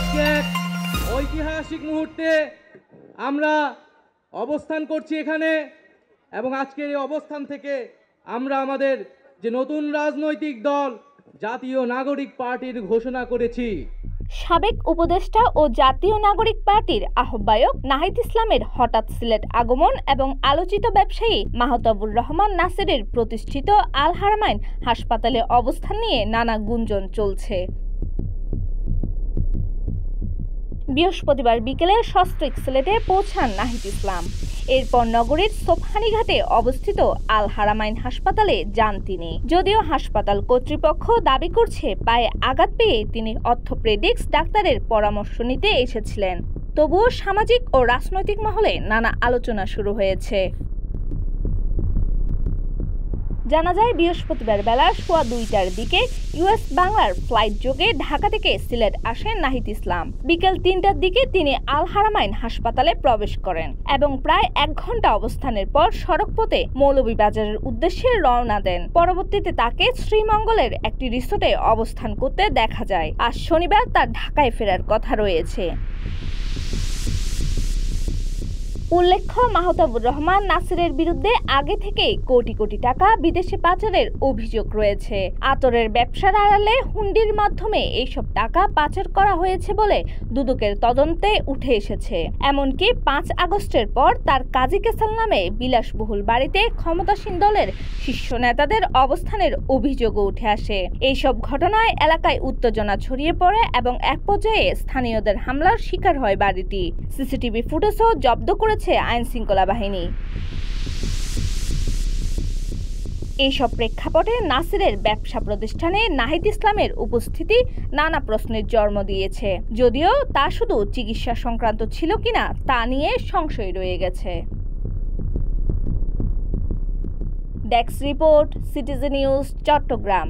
আজকে এক ঐতিহাসিক মুহূর্তে আমরা অবস্থান করছি এখানে এবং আজকের এই অবস্থান থেকে আমরা আমাদের যে নতুন রাজনৈতিক দল জাতীয় নাগরিক পার্টির ঘোষণা করেছি। সাবেক উপদেষ্টা ও জাতীয় নাগরিক পার্টির আহ্বায়ক নাহিদ ইসলামের হঠাৎ সিলেট আগমন এবং আলোচিত ব্যবসায়ী মাহতাবুর রহমান নাসিরের প্রতিষ্ঠিত আল হারামাইন হাসপাতালে অবস্থান নিয়ে নানা গুঞ্জন চলছে। বৃহস্পতিবার বিকেলে সস্ত্রীক সিলেটে পৌঁছান নাহিদ ইসলাম। এরপর নগরীর সোফহানিঘাটে অবস্থিত আল হারামাইন হাসপাতালে যান তিনি। যদিও হাসপাতাল কর্তৃপক্ষ দাবি করছে পায়ে আঘাত পেয়ে তিনি অর্থোপেডিক্স ডাক্তারের পরামর্শ নিতে এসেছিলেন, তবুও সামাজিক ও রাজনৈতিক মহলে নানা আলোচনা শুরু হয়েছে। জানা যায় বৃহস্পতিবার বেলা সোয়া 2টার দিকে ইউএস বাংলার ফ্লাইট যোগে ঢাকা থেকে সিলেট আসেন নাহিদ ইসলাম। বিকেল 3টার দিকে তিনি আল হারামাইন হাসপাতালে প্রবেশ করেন এবং প্রায় 1 ঘন্টা অবস্থানের পর সড়কপথে মৌলভীবাজারের উদ্দেশ্যে রওনা দেন। পরবর্তীতে তাকে শ্রীমঙ্গলের একটি রিসোর্টে অবস্থান করতে দেখা যায়। আজ শনিবার তার ঢাকায় ফেরার কথা রয়েছে। উল্লেখ্য, মাহতাবুর রহমান নাসিরের বিরুদ্ধে আগে থেকেই কোটি কোটি টাকা বিদেশে পাচারের অভিযোগ রয়েছে। আতরের ব্যবসার আড়ালে হুন্ডির মাধ্যমে এইসব টাকা পাচার করা হয়েছে বলে দুদকের তদন্তে উঠে এসেছে। এমনকি 5 আগস্টের পর তার কাজী কেসাল নামে বিলাসবহুল বাড়িতে ক্ষমতাসীন দলের শীর্ষ নেতাদের অবস্থানের অভিযোগও উঠে আসে। এইসব ঘটনায় এলাকায় উত্তেজনা ছড়িয়ে পড়ে এবং এক পর্যায়ে স্থানীয়দের হামলার শিকার হয় বাড়িটি। সিসিটিভি ফুটেজও জব্দ করে আইন শৃঙ্খলা বাহিনী। এইসব প্রেক্ষাপটে নাসিরের ব্যবসা প্রতিষ্ঠানে নাহিদ ইসলামের উপস্থিতি নানা প্রশ্নের জন্ম দিয়েছে। যদিও তা শুধু চিকিৎসা সংক্রান্ত ছিল কিনা তা নিয়ে সংশয় রয়ে গেছে। Desk report, citizen news, Chittagong.